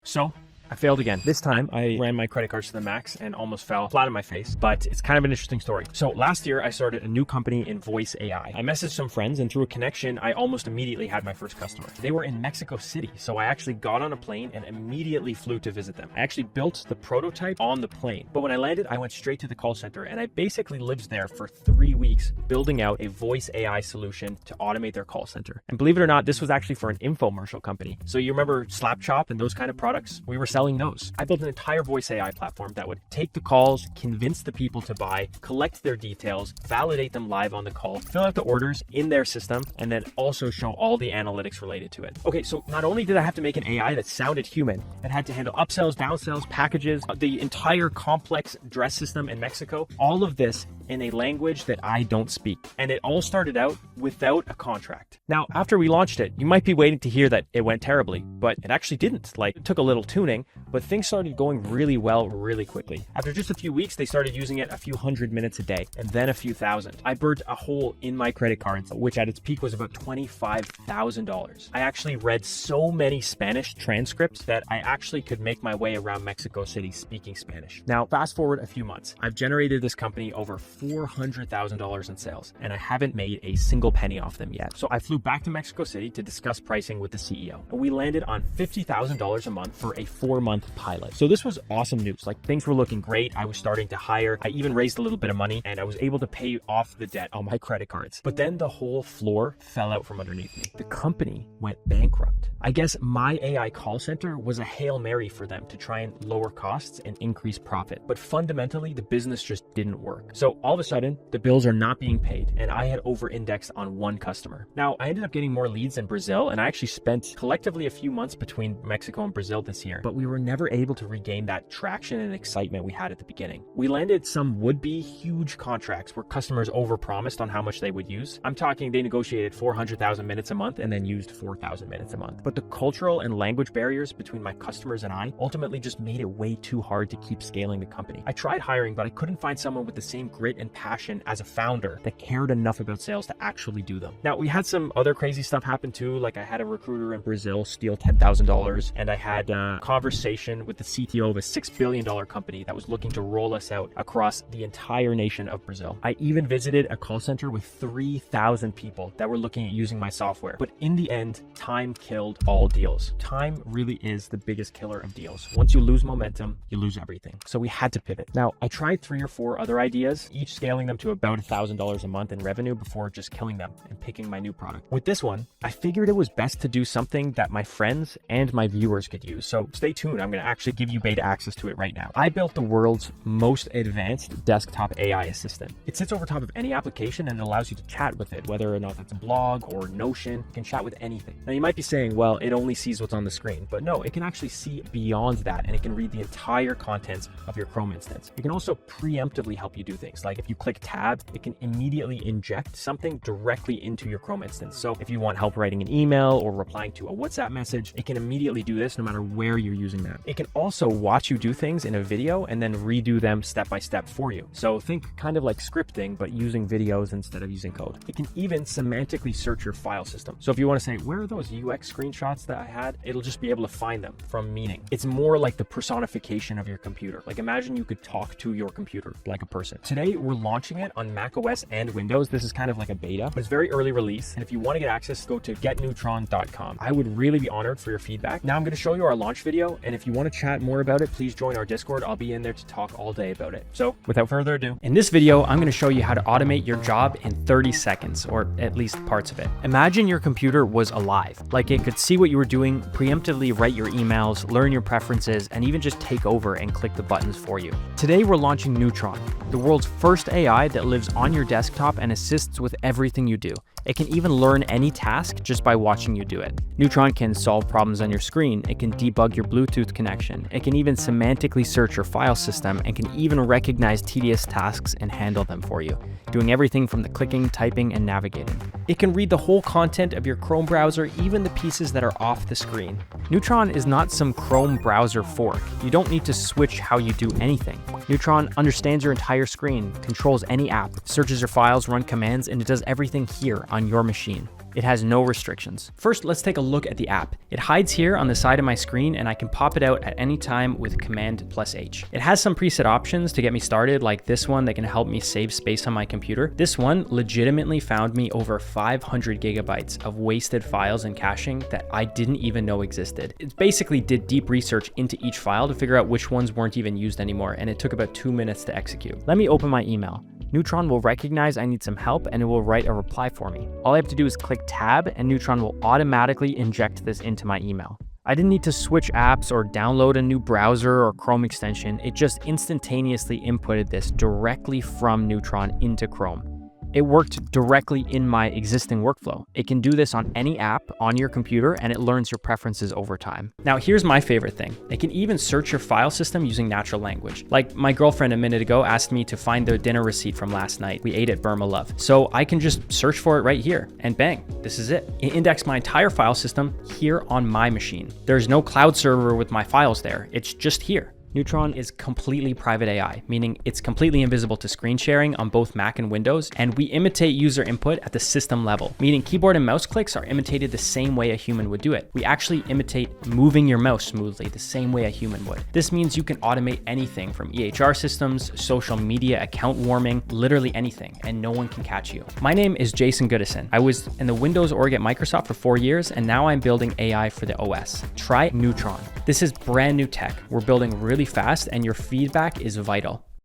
So I failed again. This time I ran my credit cards to the max and almost fell flat on my face, but it's kind of an interesting story. So last year I started a new company in voice AI. I messaged some friends and through a connection, I almost immediately had my first customer. They were in Mexico City. So I actually got on a plane and immediately flew to visit them. I actually built the prototype on the plane, but when I landed, I went straight to the call center and I basically lived there for 3 weeks building out a voice AI solution to automate their call center. And believe it or not, this was actually for an infomercial company. So you remember Slap Chop and those kind of products? We were selling those. I built an entire voice AI platform that would take the calls, convince the people to buy, collect their details, validate them live on the call, fill out the orders in their system, and then also show all the analytics related to it. Okay, so not only did I have to make an AI that sounded human, that had to handle upsells, downsells, packages, the entire complex dress system in Mexico, all of this in a language that I don't speak. And it all started out without a contract. Now, after we launched it, you might be waiting to hear that it went terribly, but it actually didn't. Like, it took a little tuning, but things started going really well really quickly. After just a few weeks, they started using it a few hundred minutes a day, and then a few thousand. I burnt a hole in my credit cards, which at its peak was about $25,000. I actually read so many Spanish transcripts that I actually could make my way around Mexico City speaking Spanish. Now, fast forward a few months. I've generated this company over $400,000 in sales, and I haven't made a single penny off them yet. So I flew back to Mexico City to discuss pricing with the CEO, and we landed on $50,000 a month for a 4-month pilot. So this was awesome news. Like, things were looking great. I was starting to hire. I even raised a little bit of money, and I was able to pay off the debt on my credit cards. But then the whole floor fell out from underneath me. The company went bankrupt. I guess my AI call center was a Hail Mary for them to try and lower costs and increase profit. But fundamentally, the business just didn't work. So all of a sudden, the bills are not being paid, and I had over-indexed on one customer. Now, I ended up getting more leads in Brazil, and I actually spent collectively a few months between Mexico and Brazil this year, but we were never able to regain that traction and excitement we had at the beginning. We landed some would-be huge contracts where customers overpromised on how much they would use. I'm talking they negotiated 400,000 minutes a month and then used 4,000 minutes a month. But the cultural and language barriers between my customers and I ultimately just made it way too hard to keep scaling the company. I tried hiring, but I couldn't find someone with the same grit and passion as a founder that cared enough about sales to actually do them. Now, we had some other crazy stuff happen too. Like, I had a recruiter in Brazil steal $10,000, and I had a conversation with the CTO of a $6 billion company that was looking to roll us out across the entire nation of Brazil. I even visited a call center with 3,000 people that were looking at using my software. But in the end, time killed all deals. Time really is the biggest killer of deals. Once you lose momentum, you lose everything. So we had to pivot. Now, I tried 3 or 4 other ideas, each scaling them to about $1,000 a month in revenue before just killing them and picking my new product. With this one, I figured it was best to do something that my friends and my viewers could use. So stay tuned. I'm going to actually give you beta access to it right now. I built the world's most advanced desktop AI assistant. It sits over top of any application and it allows you to chat with it, whether or not that's a blog or Notion. You can chat with anything. Now, you might be saying, well, it only sees what's on the screen, but no, it can actually see beyond that, and it can read the entire contents of your Chrome instance. It can also preemptively help you do things. Like, if you click tab, it can immediately inject something directly into your Chrome instance. So if you want help writing an email or replying to a WhatsApp message, it can immediately do this no matter where you're using that. It can also watch you do things in a video and then redo them step by step for you. So think kind of like scripting, but using videos instead of using code. It can even semantically search your file system. So if you want to say, where are those UX screenshots that I had? It'll just be able to find them from meaning. It's more like the personification of your computer. Like, imagine you could talk to your computer like a person. Today, we're launching it on macOS and Windows. This is kind of like a beta, but it's very early release. And if you want to get access, go to getneutron.com. I would really be honored for your feedback. Now I'm going to show you our launch video. And if you want to chat more about it, please join our Discord. I'll be in there to talk all day about it. So without further ado, in this video, I'm going to show you how to automate your job in 30 seconds, or at least parts of it. Imagine your computer was alive. Like, it could see what you were doing, preemptively write your emails, learn your preferences, and even just take over and click the buttons for you. Today, we're launching Neutron, the world's first AI that lives on your desktop and assists with everything you do. It can even learn any task just by watching you do it. Neutron can solve problems on your screen. It can debug your Bluetooth connection. It can even semantically search your file system and can even recognize tedious tasks and handle them for you, doing everything from the clicking, typing, and navigating. It can read the whole content of your Chrome browser, even the pieces that are off the screen. Neutron is not some Chrome browser fork. You don't need to switch how you do anything. Neutron understands your entire screen, controls any app, searches your files, runs commands, and it does everything here on your machine. It has no restrictions. First, let's take a look at the app. It hides here on the side of my screen and I can pop it out at any time with Command+H. It has some preset options to get me started, like this one that can help me save space on my computer. This one legitimately found me over 500 gigabytes of wasted files and caching that I didn't even know existed. It basically did deep research into each file to figure out which ones weren't even used anymore, and it took about 2 minutes to execute. Let me open my email. Neutron will recognize I need some help and it will write a reply for me. All I have to do is click tab and Neutron will automatically inject this into my email. I didn't need to switch apps or download a new browser or Chrome extension. It just instantaneously inputted this directly from Neutron into Chrome. It worked directly in my existing workflow. It can do this on any app on your computer and it learns your preferences over time. Now, here's my favorite thing. It can even search your file system using natural language. Like my girlfriend a minute ago asked me to find the dinner receipt from last night. We ate at Burma Love. So I can just search for it right here and bang, this is it. It indexed my entire file system here on my machine. There's no cloud server with my files there. It's just here. Neutron is completely private AI, meaning it's completely invisible to screen sharing on both Mac and Windows, and we imitate user input at the system level, meaning keyboard and mouse clicks are imitated the same way a human would do it. We actually imitate moving your mouse smoothly the same way a human would. This means you can automate anything from EHR systems, social media, account warming, literally anything, and no one can catch you. My name is Jason Goodison. I was in the Windows org at Microsoft for 4 years, and now I'm building AI for the OS. Try Neutron. This is brand new tech. We're building really fast and your feedback is vital.